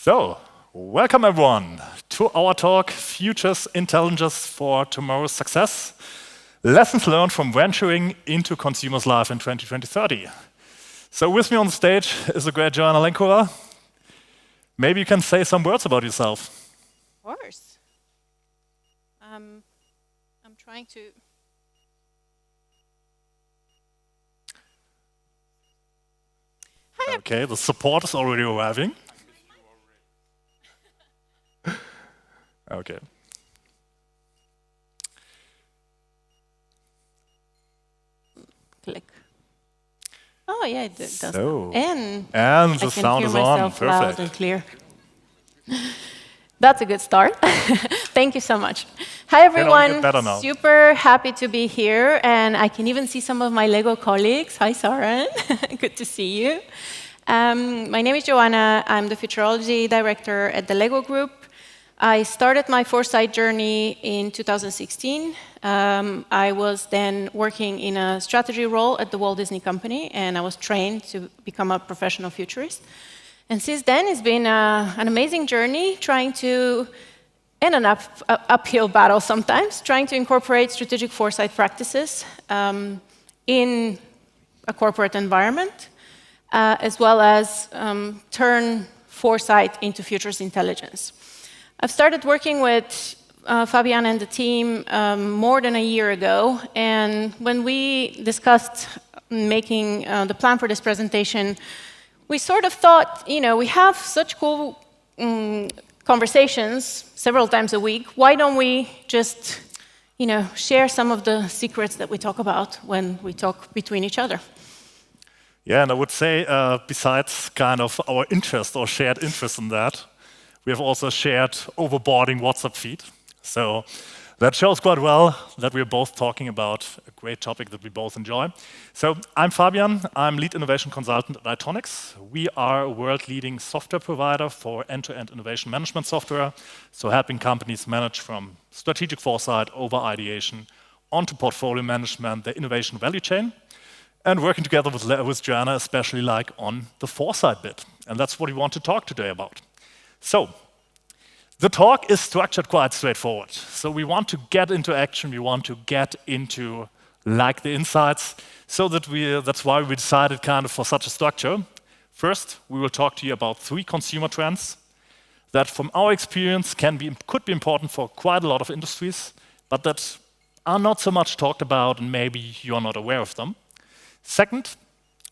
So, welcome everyone to our talk, Futures Intelligence for Tomorrow's Success. Lessons learned from venturing into consumers' life in 2020-30. So with me on the stage is the great Joana Lenkova. Maybe you can say some words about yourself. Of course. I'm trying to... Okay, the support is already arriving. Okay. Click. Oh yeah, it does. So, and the sound is on. Perfect. Loud and clear. That's a good start. Thank you so much. Hi everyone. Super happy to be here, and I can even see some of my Lego colleagues. Hi Soren. Good to see you. My name is Joana. I'm the Futurology Director at the Lego Group. I started my Foresight journey in 2016. I was then working in a strategy role at the Walt Disney Company, and I was trained to become a professional futurist. And since then, it's been an amazing journey, trying to, and an uphill battle sometimes, trying to incorporate strategic foresight practices in a corporate environment, as well as turn foresight into futures intelligence. I've started working with Fabian and the team more than a year ago, and when we discussed making the plan for this presentation, we sort of thought, you know, we have such cool conversations several times a week. Why don't we just, you know, share some of the secrets that we talk about when we talk between each other? Yeah, and I would say, besides kind of our interest or shared interest in that, we have also shared overboarding WhatsApp feed. So that shows quite well that we're both talking about a great topic that we both enjoy. So I'm Fabian. I'm lead innovation consultant at ITONICS. We are a world-leading software provider for end-to-end innovation management software, so helping companies manage from strategic foresight over ideation onto portfolio management, the innovation value chain, and working together with Joana, especially like on the foresight bit. And that's what we want to talk today about. So, the talk is structured quite straightforward. So we want to get into action, we want to get into like the insights, so that that's why we decided kind of for such a structure. First, we will talk to you about 3 consumer trends that from our experience could be important for quite a lot of industries, but that are not so much talked about and maybe you're not aware of them. Second,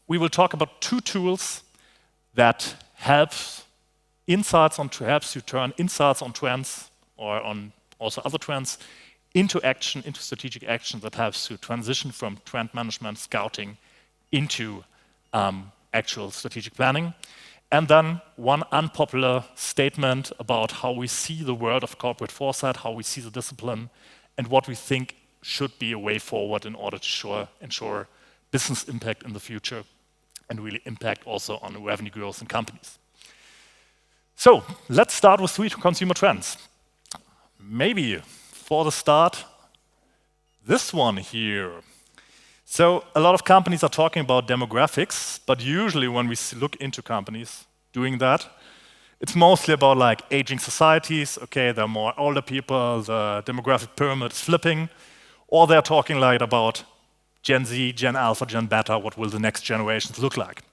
we will talk about 2 tools that helps you turn insights on trends or on also other trends into action, into strategic action that helps you transition from trend management, scouting, into actual strategic planning. And then one unpopular statement about how we see the world of corporate foresight, how we see the discipline, and what we think should be a way forward in order to ensure business impact in the future and really impact also on revenue growth in companies. So let's start with 3 consumer trends. Maybe for the start, this one here. So a lot of companies are talking about demographics, but usually when we look into companies doing that, it's mostly about like aging societies. Okay, there are more older people, the demographic pyramid is flipping, or they're talking like about Gen Z, Gen Alpha, Gen Beta, what will the next generations look like?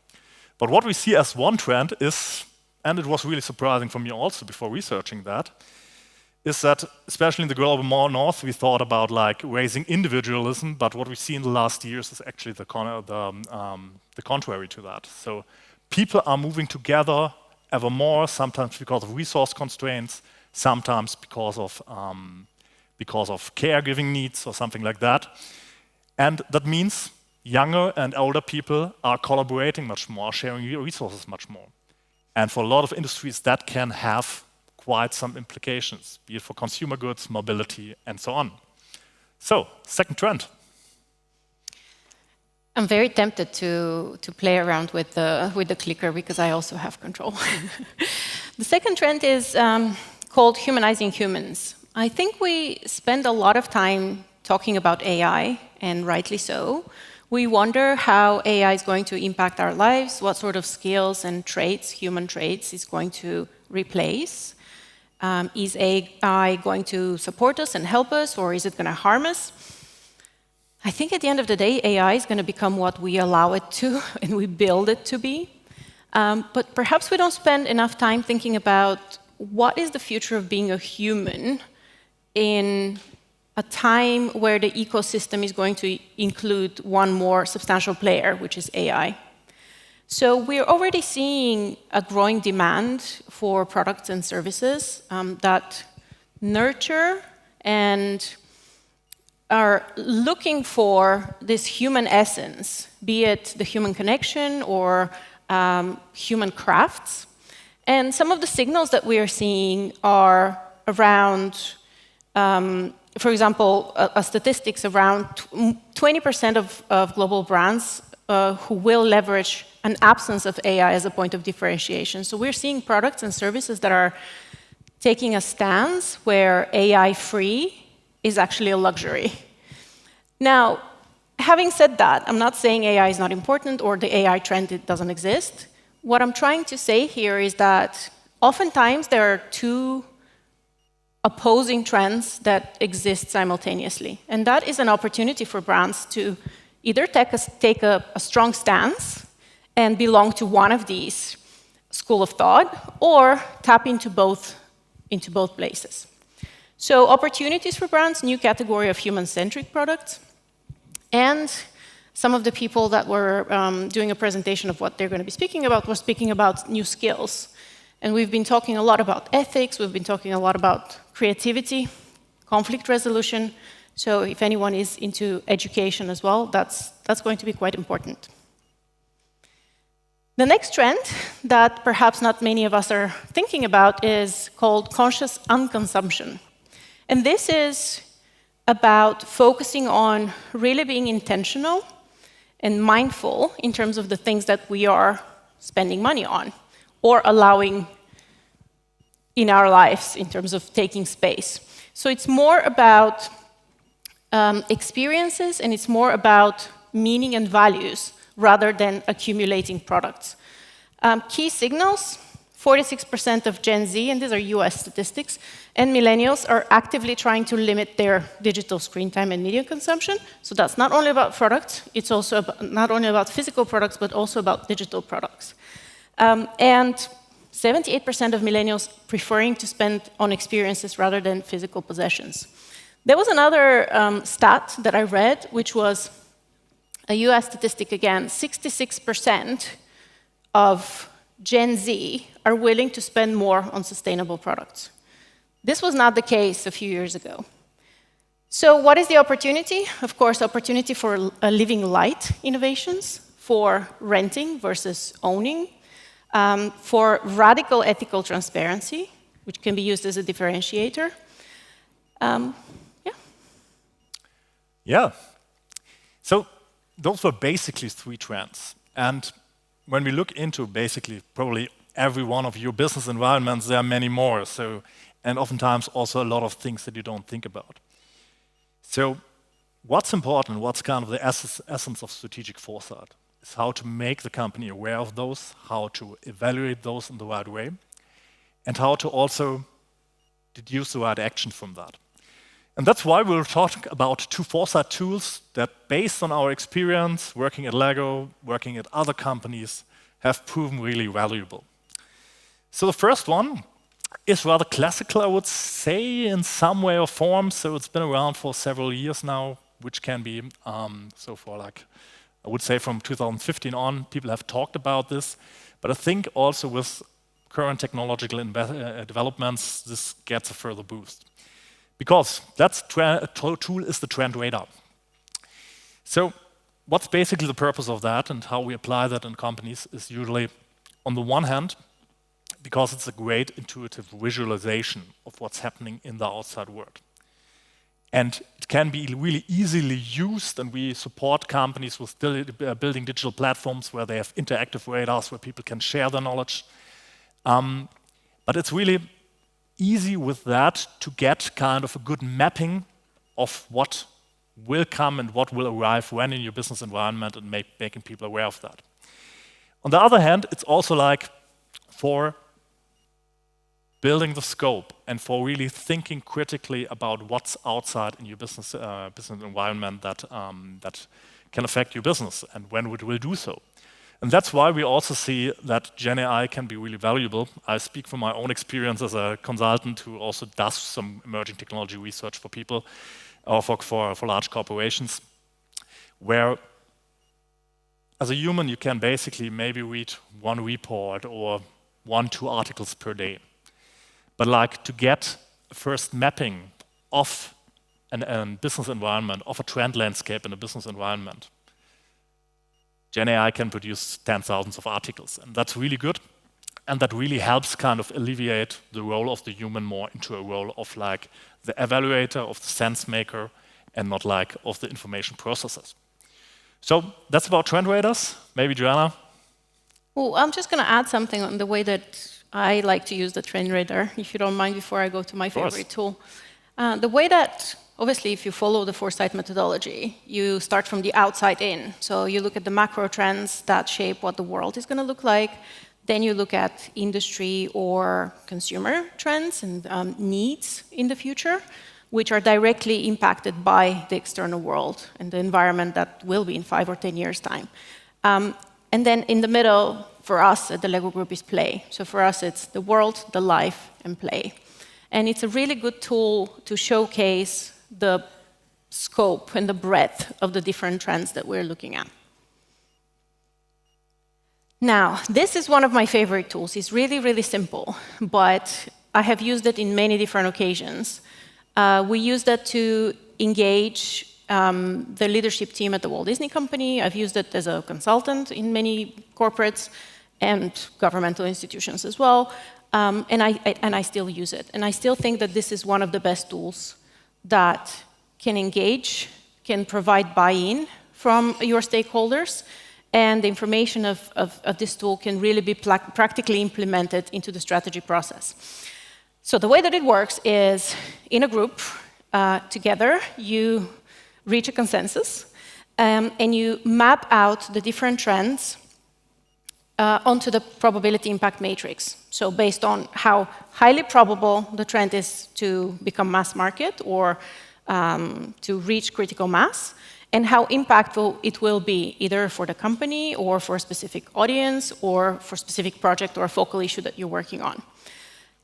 But what we see as one trend is, and it was really surprising for me also before researching that, is that especially in the global north, we thought about like raising individualism, but what we see in the last years is actually the contrary to that. So people are moving together ever more, sometimes because of resource constraints, sometimes because of caregiving needs or something like that. And that means younger and older people are collaborating much more, sharing resources much more. And for a lot of industries, that can have quite some implications, be it for consumer goods, mobility, and so on. So, second trend. I'm very tempted to play around with the clicker because I also have control. The second trend is called Humanizing Humans. I think we spend a lot of time talking about AI, and rightly so. We wonder how AI is going to impact our lives, what sort of skills and traits, human traits, is going to replace? Is AI going to support us and help us, or is it going to harm us? I think at the end of the day, AI is going to become what we allow it to and we build it to be. But perhaps we don't spend enough time thinking about what is the future of being a human in a time where the ecosystem is going to include one more substantial player, which is AI. So we're already seeing a growing demand for products and services that nurture and are looking for this human essence, be it the human connection or human crafts. And some of the signals that we are seeing are around, for example, statistics around 20% of global brands who will leverage an absence of AI as a point of differentiation. So we're seeing products and services that are taking a stance where AI-free is actually a luxury. Now, having said that, I'm not saying AI is not important or the AI trend it doesn't exist. What I'm trying to say here is that oftentimes there are two opposing trends that exist simultaneously. And that is an opportunity for brands to either take a strong stance and belong to one of these school of thought, or tap into both places. So opportunities for brands, new category of human-centric products, and some of the people that were doing a presentation of what they're going to be speaking about were speaking about new skills. And we've been talking a lot about ethics, we've been talking a lot about creativity, conflict resolution. So if anyone is into education as well, that's going to be quite important. The next trend that perhaps not many of us are thinking about is called conscious unconsumption. And this is about focusing on really being intentional and mindful in terms of the things that we are spending money on or allowing in our lives in terms of taking space. So it's more about experiences, and it's more about meaning and values rather than accumulating products. Key signals, 46% of Gen Z, and these are US statistics, and millennials are actively trying to limit their digital screen time and media consumption. So that's not only about products, it's also not only about physical products, but also about digital products. And 78% of millennials preferring to spend on experiences rather than physical possessions. There was another stat that I read, which was a US statistic again, 66% of Gen Z are willing to spend more on sustainable products. This was not the case a few years ago. So what is the opportunity? Of course, opportunity for living light innovations, for renting versus owning, for radical ethical transparency, which can be used as a differentiator. Yeah. So those were basically three trends. And when we look into basically probably every one of your business environments, there are many more. So, and oftentimes also a lot of things that you don't think about. So what's important, what's kind of the essence of strategic foresight, is how to make the company aware of those, how to evaluate those in the right way, and how to also deduce the right action from that. And that's why we'll talk about two foresight tools that, based on our experience working at Lego, working at other companies, have proven really valuable. So the first one is rather classical, I would say, in some way or form. So it's been around for several years now, which can be, so for like, I would say from 2015 on, people have talked about this. But I think also with current technological developments, this gets a further boost. Because that tool is the trend radar. So what's basically the purpose of that and how we apply that in companies is usually, on the one hand, because it's a great intuitive visualization of what's happening in the outside world. And it can be really easily used, and we support companies with building digital platforms where they have interactive radars where people can share their knowledge. But it's really easy with that to get kind of a good mapping of what will come and what will arrive when in your business environment, and making people aware of that. On the other hand, it's also like for building the scope and for really thinking critically about what's outside in your business environment that can affect your business and when it will do so. And that's why we also see that Gen AI can be really valuable. I speak from my own experience as a consultant who also does some emerging technology research for people or for large corporations, where as a human you can basically maybe read one report or 1-2 articles per day. But like to get a first mapping of a business environment, of a trend landscape in a business environment, Gen AI can produce 10,000s of articles, and that's really good. And that really helps kind of alleviate the role of the human more into a role of like the evaluator, of the sense maker, and not like of the information processors. So that's about trend radars. Maybe Joana? Well, I'm just going to add something on the way that I like to use the trend radar, if you don't mind, before I go to my favorite tool. The way that, obviously, if you follow the Foresight methodology, you start from the outside in. So you look at the macro trends that shape what the world is going to look like. Then you look at industry or consumer trends and needs in the future, which are directly impacted by the external world and the environment that will be in 5 or 10 years' time. And then in the middle, for us at the LEGO Group, is play. So for us, it's the world, the life, and play. And it's a really good tool to showcase the scope and the breadth of the different trends that we're looking at. Now, this is one of my favorite tools. It's really, really simple, but I have used it in many different occasions. We use that to engage the leadership team at the Walt Disney Company. I've used it as a consultant in many corporates and governmental institutions as well. And I still use it. And I still think that this is one of the best tools that can engage, can provide buy-in from your stakeholders, and the information of this tool can really be practically implemented into the strategy process. So the way that it works is, in a group, together, you reach a consensus, and you map out the different trends onto the probability impact matrix. So based on how highly probable the trend is to become mass market or to reach critical mass, and how impactful it will be either for the company or for a specific audience or for a specific project or a focal issue that you're working on.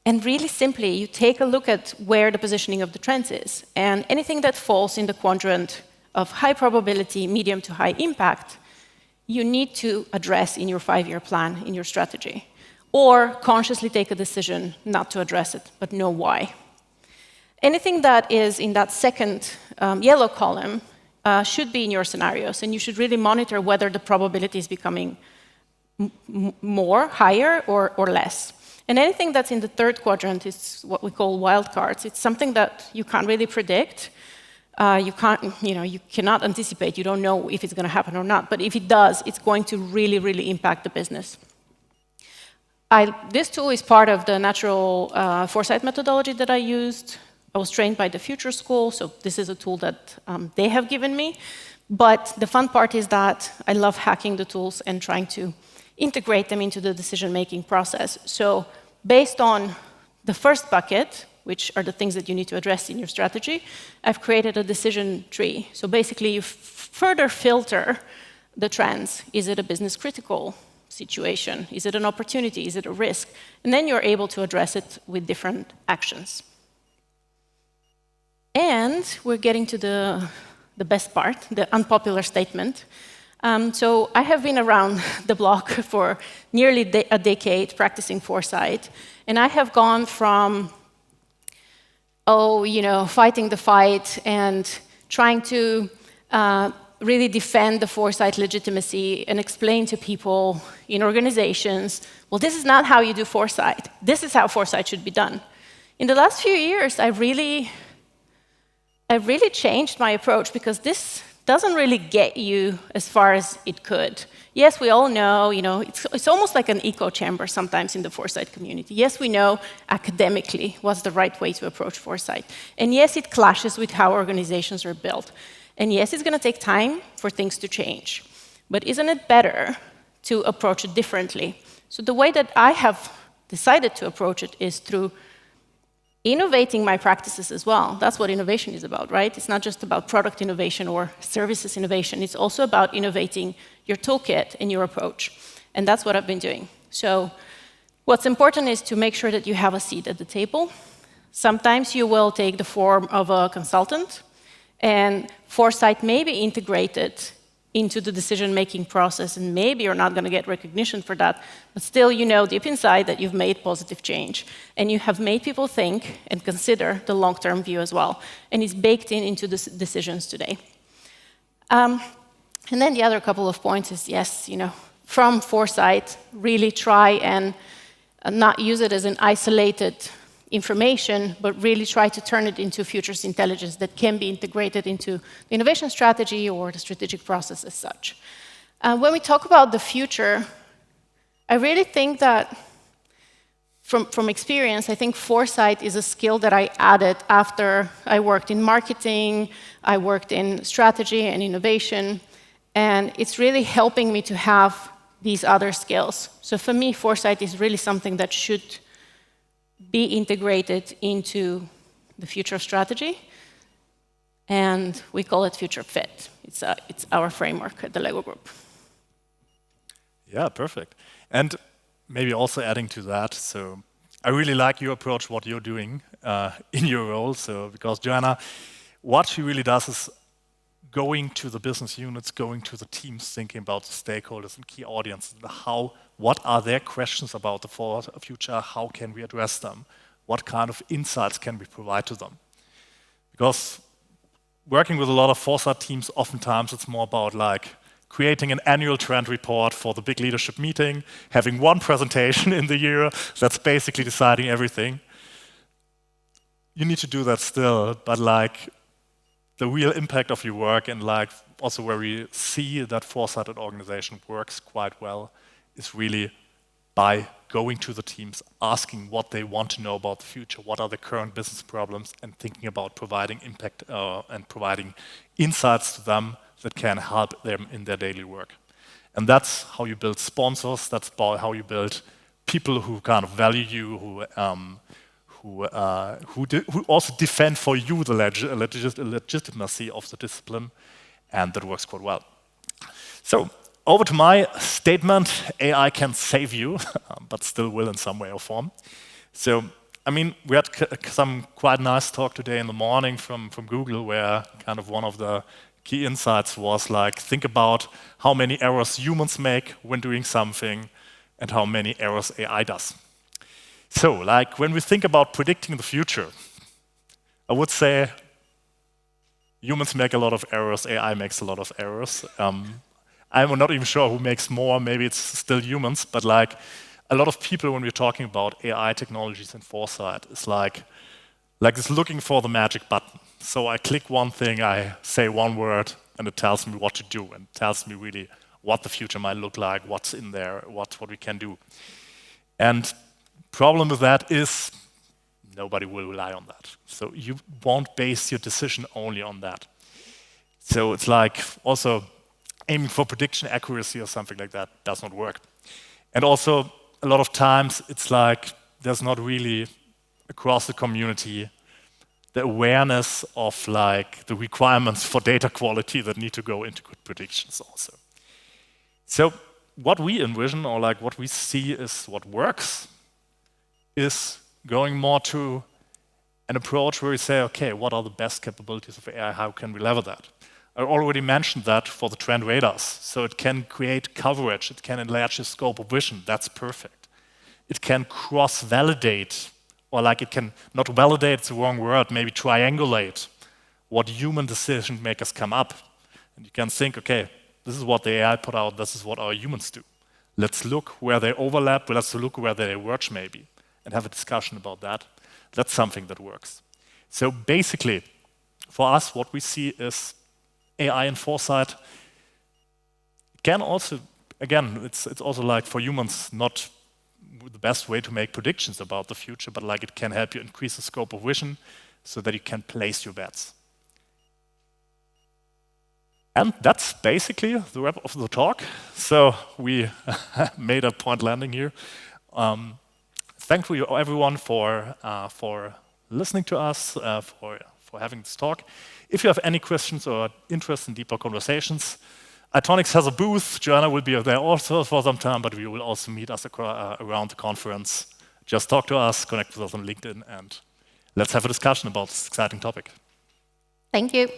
And really simply, you take a look at where the positioning of the trends is. And anything that falls in the quadrant of high probability, medium to high impact, you need to address in your 5-year plan, in your strategy. Or consciously take a decision not to address it, but know why. Anything that is in that second yellow column should be in your scenarios, and you should really monitor whether the probability is becoming more, higher, or less. And anything that's in the third quadrant is what we call wildcards. It's something that you can't really predict. You cannot anticipate. You don't know if it's going to happen or not. But if it does, it's going to really, really impact the business. This tool is part of the natural Foresight methodology that I used. I was trained by the Future School, so this is a tool that they have given me. But the fun part is that I love hacking the tools and trying to integrate them into the decision-making process. So based on the first bucket, which are the things that you need to address in your strategy, I've created a decision tree. So basically, you further filter the trends. Is it a business-critical situation? Is it an opportunity? Is it a risk? And then you're able to address it with different actions. And we're getting to the best part, the unpopular statement. So I have been around the block for nearly a decade practicing Foresight, and I have gone from, fighting the fight and trying to really defend the Foresight legitimacy and explain to people in organizations, well, this is not how you do Foresight. This is how Foresight should be done. In the last few years, I really changed my approach, because this doesn't really get you as far as it could. Yes, we all know, it's almost like an echo chamber sometimes in the Foresight community. Yes, we know academically what's the right way to approach Foresight. And yes, it clashes with how organizations are built. And yes, it's going to take time for things to change. But isn't it better to approach it differently? So the way that I have decided to approach it is through innovating my practices as well. That's what innovation is about, right? It's not just about product innovation or services innovation. It's also about innovating your toolkit and your approach. And that's what I've been doing. So what's important is to make sure that you have a seat at the table. Sometimes you will take the form of a consultant, and Foresight may be integrated into the decision-making process, and maybe you're not going to get recognition for that, but still you know deep inside that you've made positive change, and you have made people think and consider the long-term view as well, and it's baked into the decisions today. And then the other couple of points is, yes, from Foresight, really try and not use it as an isolated information, but really try to turn it into futures intelligence that can be integrated into the innovation strategy or the strategic process as such. When we talk about the future, I really think that from experience, I think Foresight is a skill that I added after I worked in marketing, I worked in strategy and innovation, and it's really helping me to have these other skills. So for me, Foresight is really something that should be integrated into the future strategy, and we call it Future Fit. It's our framework at the LEGO Group. Yeah, perfect. And maybe also adding to that, so I really like your approach, what you're doing in your role. So because Joana, what she really does is going to the business units, going to the teams, thinking about the stakeholders and key audiences, what are their questions about the future, how can we address them, what kind of insights can we provide to them. Because working with a lot of Foresight teams, oftentimes it's more about creating an annual trend report for the big leadership meeting, having one presentation in the year that's basically deciding everything. You need to do that still, but the real impact of your work and also where we see that Foresight at organization works quite well is really by going to the teams, asking what they want to know about the future, what are the current business problems, and thinking about providing impact and providing insights to them that can help them in their daily work. And that's how you build sponsors, that's how you build people who kind of value you, who also defend for you the legitimacy of the discipline, and that works quite well. So over to my statement, AI can save you, but still will in some way or form. So, I mean, we had some quite nice talk today in the morning from Google, where kind of one of the key insights was think about how many errors humans make when doing something and how many errors AI does. So, when we think about predicting the future, I would say humans make a lot of errors, AI makes a lot of errors. I'm not even sure who makes more, maybe it's still humans, but a lot of people when we're talking about AI technologies and Foresight, it's it's looking for the magic button. So I click one thing, I say one word, and it tells me what to do, and tells me really what the future might look like, what's in there, what we can do. And problem with that is nobody will rely on that. So you won't base your decision only on that. So it's also aiming for prediction accuracy or something like that does not work. And also a lot of times it's there's not really across the community the awareness of the requirements for data quality that need to go into good predictions also. So what we envision or what we see is what works is going more to an approach where we say, okay, what are the best capabilities of AI? How can we lever that? I already mentioned that for the trend radars. So it can create coverage. It can enlarge the scope of vision. That's perfect. It can cross-validate, or it can not validate, it's the wrong word, maybe triangulate what human decision makers come up. And you can think, okay, this is what the AI put out, this is what our humans do. Let's look where they overlap, let's look where they diverge maybe, and have a discussion about that. That's something that works. So basically, for us, what we see is AI and Foresight can also, again, it's also for humans not the best way to make predictions about the future, but it can help you increase the scope of vision so that you can place your bets. And that's basically the wrap of the talk. So we made a point landing here. thank you everyone for listening to us, for having this talk. If you have any questions or interest in deeper conversations, ITONICS has a booth. Joana will be there also for some time, but we will also meet us around the conference. Just talk to us, connect with us on LinkedIn, and let's have a discussion about this exciting topic. Thank you.